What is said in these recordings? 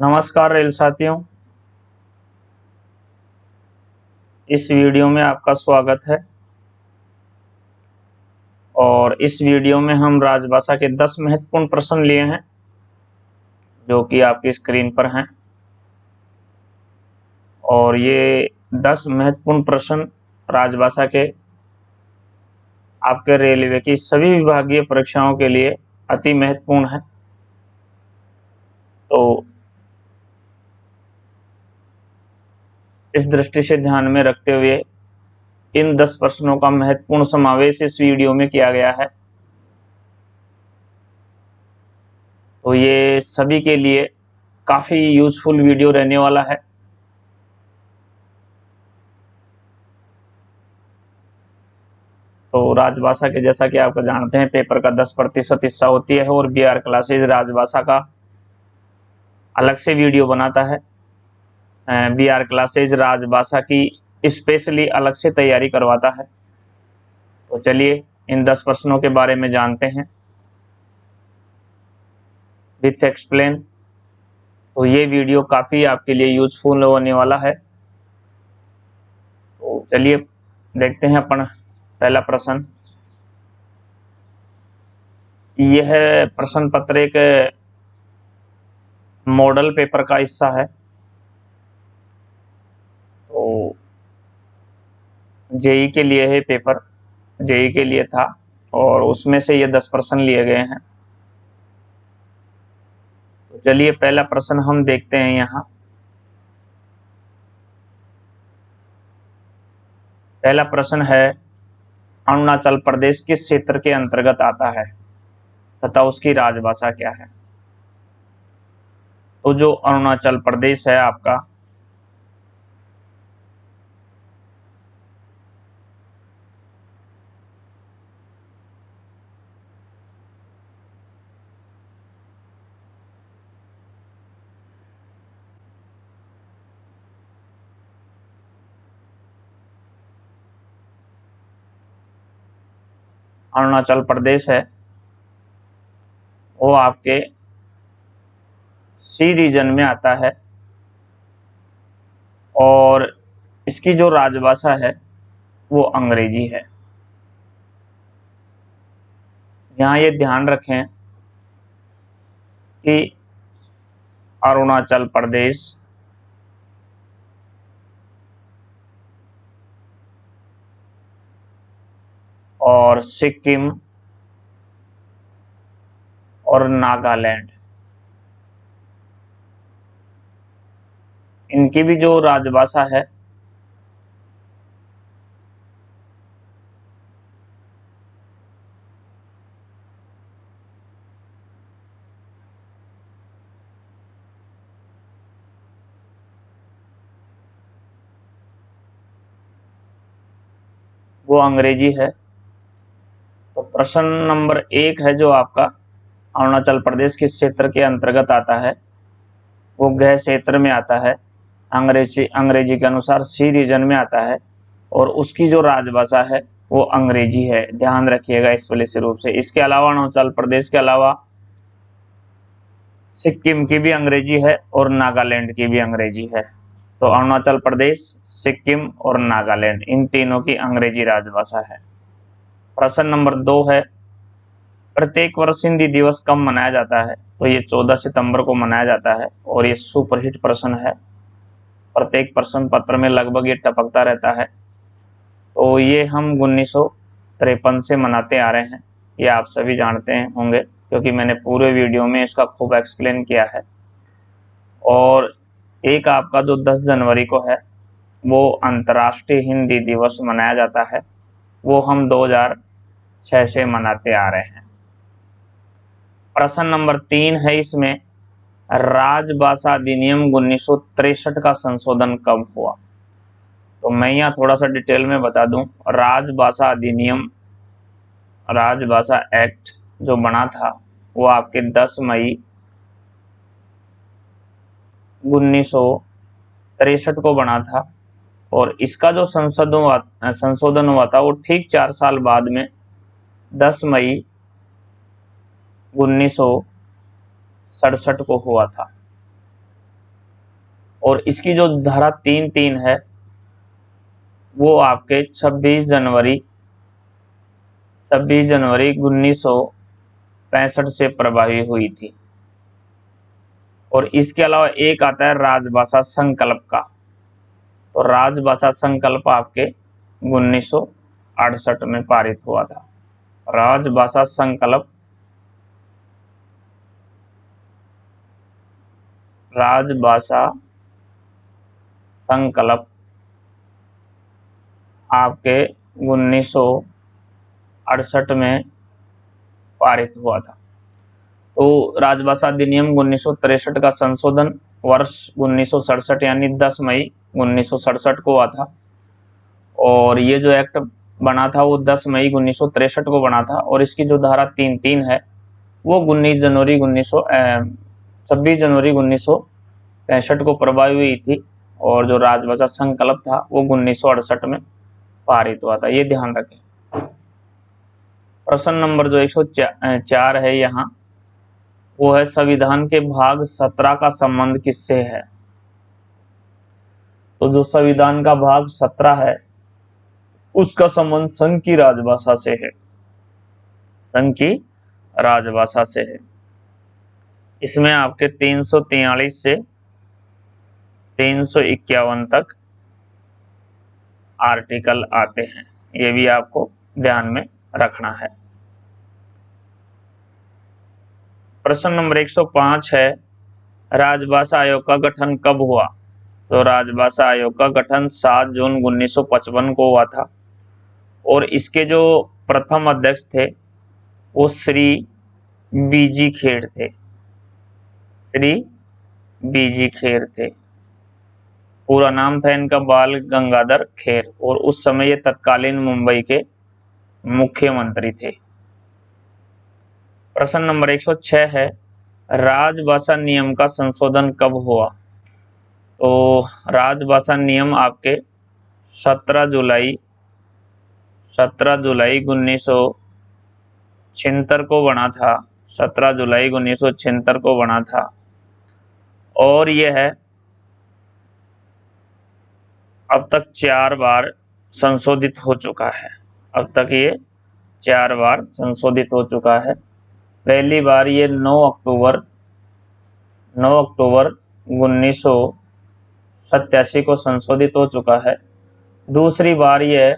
नमस्कार रेल साथियों, इस वीडियो में आपका स्वागत है। और इस वीडियो में हम राजभाषा के 10 महत्वपूर्ण प्रश्न लिए हैं जो कि आपकी स्क्रीन पर हैं। और ये 10 महत्वपूर्ण प्रश्न राजभाषा के आपके रेलवे की सभी विभागीय परीक्षाओं के लिए अति महत्वपूर्ण है। तो इस दृष्टि से ध्यान में रखते हुए इन 10 प्रश्नों का महत्वपूर्ण समावेश इस वीडियो में किया गया है। तो ये सभी के लिए काफ़ी यूजफुल वीडियो रहने वाला है। तो राजभाषा के जैसा कि आप जानते हैं पेपर का 10% हिस्सा होती है और बीआर क्लासेज राजभाषा का अलग से वीडियो बनाता है। बीआर क्लासेज राजभाषा की स्पेशली अलग से तैयारी करवाता है। तो चलिए इन 10 प्रश्नों के बारे में जानते हैं विथ एक्सप्लेन। तो ये वीडियो काफ़ी आपके लिए यूजफुल होने वाला है। तो चलिए देखते हैं अपन पहला प्रश्न। यह प्रश्न पत्र एक मॉडल पेपर का हिस्सा है। तो जेई के लिए है पेपर, जेई के लिए था और उसमें से ये 10 प्रश्न लिए गए हैं। तो चलिए पहला प्रश्न हम देखते हैं यहाँ। पहला प्रश्न है, अरुणाचल प्रदेश किस क्षेत्र के अंतर्गत आता है तथा उसकी राजभाषा क्या है? तो जो अरुणाचल प्रदेश है आपका, अरुणाचल प्रदेश है वो आपके सी रीजन में आता है और इसकी जो राजभाषा है वो अंग्रेजी है। यहाँ ये ध्यान रखें कि अरुणाचल प्रदेश और सिक्किम और नागालैंड, इनकी भी जो राजभाषा है वो अंग्रेजी है। तो प्रश्न नंबर 1 है जो आपका, अरुणाचल प्रदेश किस क्षेत्र के अंतर्गत आता है? वो गृह क्षेत्र में आता है। अंग्रेजी के अनुसार सी रीजन में आता है और उसकी जो राजभाषा है वो अंग्रेजी है। ध्यान रखिएगा स्पष्ट रूप से। इसके अलावा अरुणाचल प्रदेश के अलावा सिक्किम की भी अंग्रेजी है और नागालैंड की भी अंग्रेजी है। तो अरुणाचल प्रदेश, सिक्किम और नागालैंड, इन तीनों की अंग्रेजी राजभाषा है। प्रश्न नंबर 2 है, प्रत्येक वर्ष हिंदी दिवस कब मनाया जाता है? तो ये 14 सितंबर को मनाया जाता है और ये सुपरहिट प्रश्न है। प्रत्येक प्रश्न पत्र में लगभग ये टपकता रहता है। तो ये हम 1953 से मनाते आ रहे हैं, ये आप सभी जानते हैं होंगे क्योंकि मैंने पूरे वीडियो में इसका खूब एक्सप्लेन किया है। और एक आपका जो 10 जनवरी को है वो अंतर्राष्ट्रीय हिंदी दिवस मनाया जाता है, वो हम 2006 से मनाते आ रहे हैं। प्रश्न नंबर 3 है इसमें, राजभाषा अधिनियम 1963 का संशोधन कब हुआ? तो मैं यहाँ थोड़ा सा डिटेल में बता दूं। राजभाषा अधिनियम, राजभाषा एक्ट जो बना था वो आपके 10 मई 1963 को बना था और इसका जो संशोधन हुआ था वो ठीक 4 साल बाद में 10 मई 1967 को हुआ था। और इसकी जो धारा 3(3) है वो आपके 26 जनवरी 1965 से प्रभावी हुई थी। और इसके अलावा एक आता है राजभाषा संकल्प का। तो राजभाषा संकल्प आपके 1968 में पारित हुआ था। राजभाषा संकल्प आपके 1968 में पारित हुआ था। तो राजभाषा अधिनियम 1963 का संशोधन वर्ष 1967 यानी 10 मई 1967 को हुआ था। और ये जो एक्ट बना था वो 10 मई 1963 को बना था। और इसकी जो धारा 3(3) है वो 26 जनवरी 1965 को प्रभावी हुई थी। और जो राजभाषा संकल्प था वो 1968 में पारित हुआ था। ये ध्यान रखें। प्रश्न नंबर जो 104 है यहाँ, वो है संविधान के भाग 17 का संबंध किससे है। तो जो संविधान का भाग 17 है उसका संबंध संघ की राजभाषा से है। संघ की राजभाषा से है। इसमें आपके 343 से 351 तक आर्टिकल आते हैं। ये भी आपको ध्यान में रखना है। प्रश्न नंबर 105 है, राजभाषा आयोग का गठन कब हुआ। तो राजभाषा आयोग का गठन 7 जून 1955 को हुआ था। और इसके जो प्रथम अध्यक्ष थे वो श्री बीजी खेर थे। श्री बीजी खेर थे। पूरा नाम था इनका बाल गंगाधर खेर। और उस समय ये तत्कालीन मुंबई के मुख्यमंत्री थे। प्रश्न नंबर 106 है, राजभाषा नियम का संशोधन कब हुआ। तो राजभाषा नियम आपके 17 जुलाई 1976 को बना था। 17 जुलाई 1976 को बना था। और यह है अब तक 4 बार संशोधित हो चुका है। अब तक ये 4 बार संशोधित हो चुका है। पहली बार ये 9 अक्टूबर 1987 को संशोधित हो चुका है। दूसरी बार ये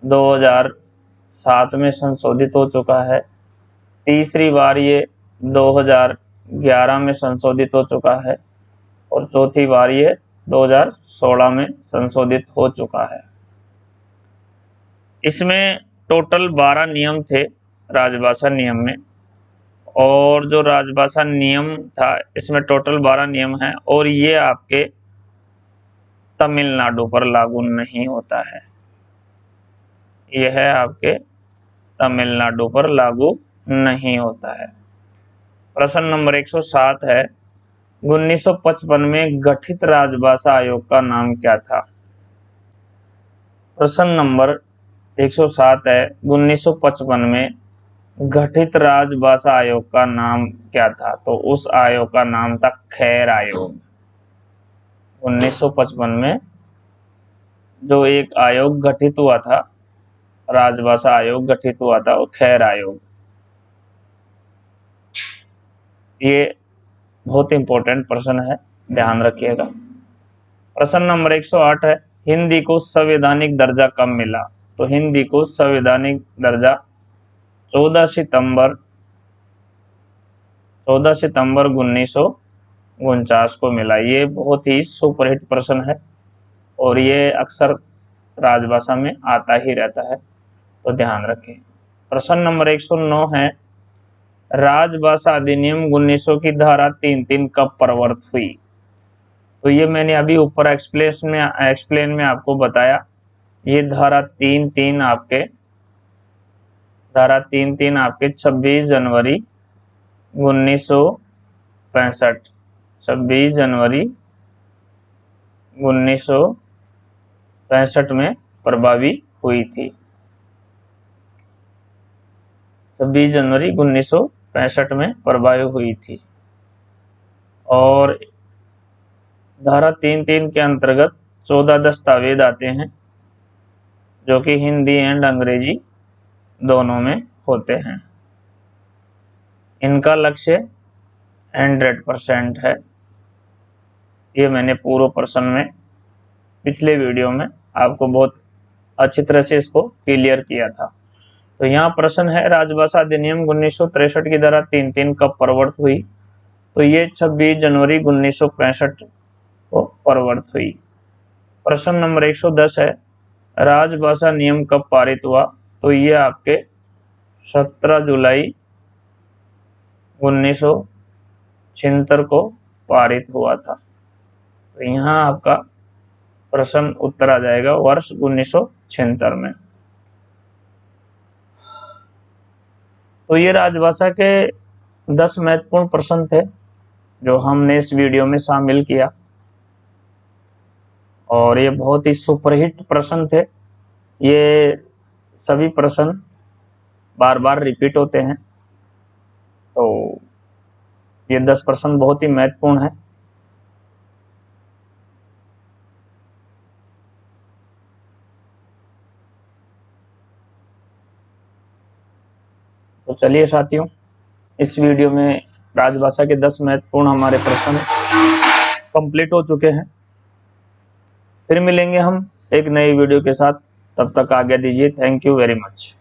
2007 में संशोधित हो चुका है। तीसरी बार ये 2011 में संशोधित हो चुका है। और चौथी बार ये 2016 में संशोधित हो चुका है। इसमें टोटल 12 नियम थे राजभाषा नियम में। और जो राजभाषा नियम था इसमें टोटल 12 नियम हैं। और ये आपके तमिलनाडु पर लागू नहीं होता है। यह आपके तमिलनाडु पर लागू नहीं होता है। प्रश्न नंबर 107 है, 1955 में गठित राजभाषा आयोग का नाम क्या था। प्रश्न नंबर 107 है, 1955 में गठित राजभाषा आयोग का नाम क्या था। तो उस आयोग का नाम था खेर आयोग। 1955 में जो एक आयोग गठित हुआ था, राजभाषा आयोग गठित हुआ था, वो खेर आयोग। ये बहुत इंपॉर्टेंट प्रश्न है, ध्यान रखिएगा। प्रश्न नंबर 108 है, हिंदी को संवैधानिक दर्जा कब मिला। तो हिंदी को संवैधानिक दर्जा 14 सितंबर 1949 को मिला। ये बहुत ही सुपरहिट प्रश्न है और ये अक्सर राजभाषा में आता ही रहता है, तो ध्यान रखें। प्रश्न नंबर 109 है, राजभाषा अधिनियम 1900 की धारा 3(3) कब प्रवर्तित हुई। तो ये मैंने अभी ऊपर एक्सप्लेन में आपको बताया। ये धारा 3(3) आपके 26 जनवरी 1965 26 जनवरी 1965 में प्रभावी हुई थी। 26 जनवरी 1965 में प्रभावी हुई थी। और धारा 3(3) के अंतर्गत 14 दस्तावेज आते हैं जो कि हिंदी एंड अंग्रेजी दोनों में होते हैं। इनका लक्ष्य 100% है। ये मैंने पूर्व प्रश्न में पिछले वीडियो में आपको बहुत अच्छी तरह से इसको क्लियर किया था। तो यहाँ प्रश्न है, राजभाषा अधिनियम 1963 की धारा 3(3) कब प्रवर्तित हुई? तो ये 26 जनवरी 1965 को प्रवर्तित हुई। प्रश्न नंबर 110 है, राजभाषा नियम कब पारित हुआ? तो ये आपके 17 जुलाई 1976 को पारित हुआ था। तो यहाँ आपका प्रश्न उत्तर आ जाएगा वर्ष 1976 में। तो ये राजभाषा के 10 महत्वपूर्ण प्रश्न थे जो हमने इस वीडियो में शामिल किया, और ये बहुत ही सुपरहिट प्रश्न थे। ये सभी प्रश्न बार बार रिपीट होते हैं, तो ये 10 प्रश्न बहुत ही महत्वपूर्ण है। तो चलिए साथियों, इस वीडियो में राजभाषा के 10 महत्वपूर्ण हमारे प्रश्न कंप्लीट हो चुके हैं। फिर मिलेंगे हम एक नई वीडियो के साथ, तब तक आज्ञा दीजिए। Thank you very much.